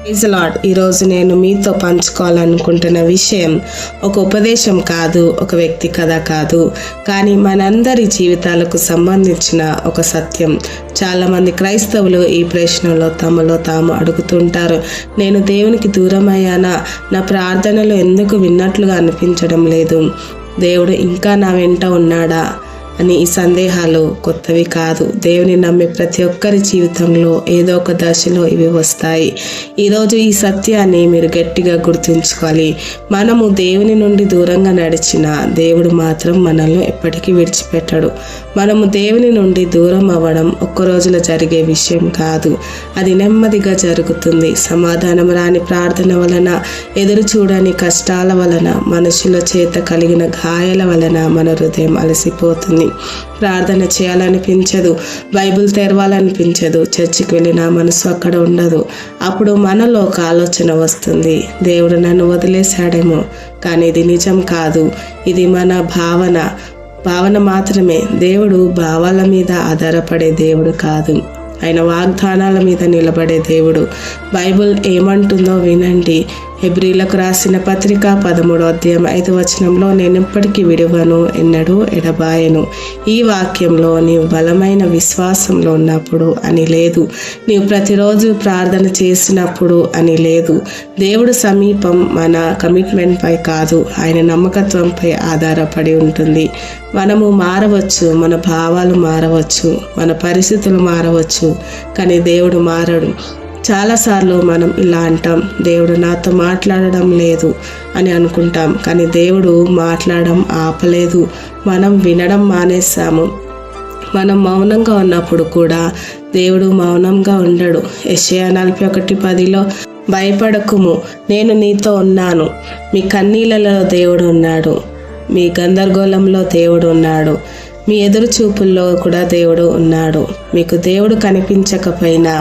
Praise lord. ఈరోజు నేను మీతో పంచుకోవాలనుకుంటున్న విషయం ఒక ఉపదేశం కాదు, ఒక వ్యక్తి కథ కాదు, కానీ మనందరి జీవితాలకు సంబంధించిన ఒక సత్యం. చాలామంది క్రైస్తవులు ఈ ప్రశ్నలో తమలో తాము అడుగుతుంటారు, నేను దేవునికి దూరం అయ్యానా? నా ప్రార్థనలు ఎందుకు విన్నట్లుగా అనిపించడం లేదు? దేవుడు ఇంకా నా వెంట ఉన్నాడా అని. ఈ సందేహాలు కొత్తవి కాదు. దేవుని నమ్మే ప్రతి ఒక్కరి జీవితంలో ఏదో ఒక దశలో ఇవి వస్తాయి. ఈరోజు ఈ సత్యాన్ని మీరు గట్టిగా గుర్తుంచుకోవాలి. మనము దేవుని నుండి దూరంగా నడిచిన దేవుడు మాత్రం మనల్ని ఎప్పటికీ విడిచిపెట్టడు. మనము దేవుని నుండి దూరం అవ్వడం ఒక్క రోజులో జరిగే విషయం కాదు. అది నెమ్మదిగా జరుగుతుంది. సమాధానం రాని ప్రార్థన వలన, ఎదురు చూడని కష్టాల వలన, మనుషుల చేత కలిగిన గాయాల వలన మన హృదయం అలసిపోతుంది. ప్రార్థన చేయాలనిపించదు, బైబిల్ తెరవాలనిపించదు, చర్చికి వెళ్ళిన మనసు అక్కడ ఉండదు. అప్పుడు మనలో ఒక ఆలోచన వస్తుంది, దేవుడు నన్ను వదిలేశాడేమో. కానీ ఇది నిజం కాదు. ఇది మన భావన మాత్రమే. దేవుడు భావాల మీద ఆధారపడే దేవుడు కాదు. ఆయన వాగ్దానాల మీద నిలబడే దేవుడు. బైబిల్ ఏమంటుందో వినండి. హెబ్రీలకు రాసిన పత్రిక 13వ అధ్యాయం 5వ వచనంలో, నేను ఎప్పటికీ విడువను, ఎన్నడూ ఎడబాయను. ఈ వాక్యంలో నీవు బలమైన విశ్వాసంలో ఉన్నప్పుడు అని లేదు, నీవు ప్రతిరోజు ప్రార్థన చేసినప్పుడు అని లేదు. దేవుడు సమీపం మన కమిట్మెంట్ పై కాదు, ఆయన నమ్మకత్వంపై ఆధారపడి ఉంటుంది. మనము మారవచ్చు, మన భావాలు మారవచ్చు, మన పరిస్థితులు మారవచ్చు, కానీ దేవుడు మారడు. చాలాసార్లు మనం ఇలా అంటాం, దేవుడు నాతో మాట్లాడడం లేదు అని అనుకుంటాం. కానీ దేవుడు మాట్లాడడం ఆపలేదు, మనం వినడం మానేసాము. మనం మౌనంగా ఉన్నప్పుడు కూడా దేవుడు మౌనంగా ఉండడు. యెషయా 41:10లో, భయపడకుము, నేను నీతో ఉన్నాను. మీ కన్నీళ్ళలో దేవుడు ఉన్నాడు, మీ గందరగోళంలో దేవుడు ఉన్నాడు, మీ ఎదురు చూపుల్లో కూడా దేవుడు ఉన్నాడు. మీకు దేవుడు కనిపించకపోయినా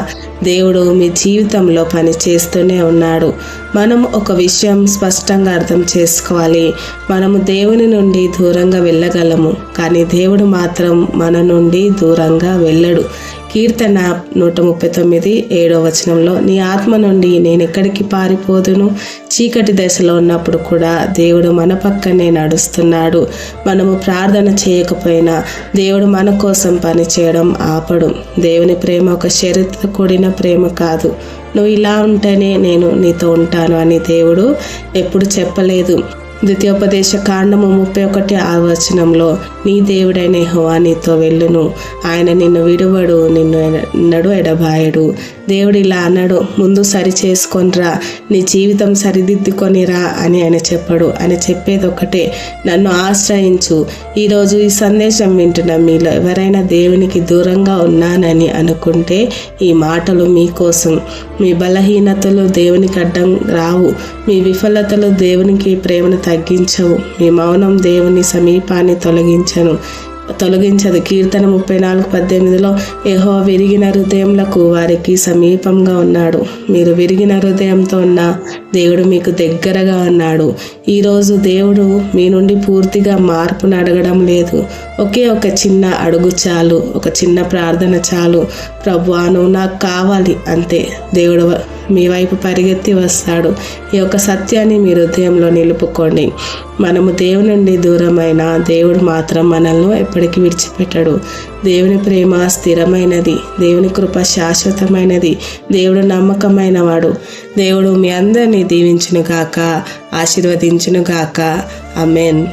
దేవుడు మీ జీవితంలో పని చేస్తూనే ఉన్నాడు. మనం ఒక విషయం స్పష్టంగా అర్థం చేసుకోవాలి. మనము దేవుని నుండి దూరంగా వెళ్ళగలము, కానీ దేవుడు మాత్రం మన నుండి దూరంగా వెళ్ళడు. కీర్తన 139:7వ వచనంలో, నీ ఆత్మ నుండి నేను ఎక్కడికి పారిపోదును? చీకటి దశలో ఉన్నప్పుడు కూడా దేవుడు మన పక్కనే నడుస్తున్నాడు. మనము ప్రార్థన చేయకపోయినా దేవుడు మన కోసం పని చేయడం ఆపడు. దేవుని ప్రేమ ఒక షరతుతో కూడిన ప్రేమ కాదు. నువ్వు ఇలా ఉంటేనే నేను నీతో ఉంటాను అని దేవుడు ఎప్పుడు చెప్పలేదు. ద్వితీయోపదేశ కాండము 31:6వ వచనంలో, నీ దేవుడైన యెహోవా నీతో వెళ్ళును, ఆయన నిన్ను విడువడు, నిన్ను ఎన్నడూ ఎడబాయడు. దేవుడు ఇలా అన్నాడు, ముందు సరి చేసుకొనిరా, నీ జీవితం సరిదిద్దుకొనిరా అని ఆయన చెప్పడు. ఆయన చెప్పేది ఒకటే, నన్ను ఆశ్రయించు. ఈరోజు ఈ సందేశం వింటున్న మీలో ఎవరైనా దేవునికి దూరంగా ఉన్నానని అనుకుంటే ఈ మాటలు మీకోసం. మీ బలహీనతలు దేవునికి అడ్డం రావు, మీ విఫలతలు దేవునికి ప్రేమను తగ్గించవు, మీ మౌనం దేవుని సమీపాన్ని తొలగించదు. కీర్తన 34:18లో, యెహోవా విరిగిన హృదయములకు వారికి సమీపంగా ఉన్నాడు. మీరు విరిగిన హృదయంతో ఉన్న దేవుడు మీకు దగ్గరగా ఉన్నాడు. ఈరోజు దేవుడు మీ నుండి పూర్తిగా మార్పును అడగడం లేదు. ఒకే ఒక చిన్న అడుగు చాలు, ఒక చిన్న ప్రార్థన చాలు. ప్రభువా, నువ్వు నాకు కావాలి అంతే. దేవుడు మీ వైపు పరిగెత్తి వస్తాడు. ఈ యొక్క సత్యాన్ని మీ హృదయంలో నిలుపుకోండి. మనము దేవుని నుండి దూరమైన దేవుడు మాత్రం మనల్ని ఎప్పటికీ విడిచిపెట్టడు. దేవుని ప్రేమ స్థిరమైనది, దేవుని కృప శాశ్వతమైనది, దేవుడు నమ్మకమైన వాడు. దేవుడు మీ అందరినీ దీవించును గాక, ఆశీర్వదించును గాక. ఆమేన్.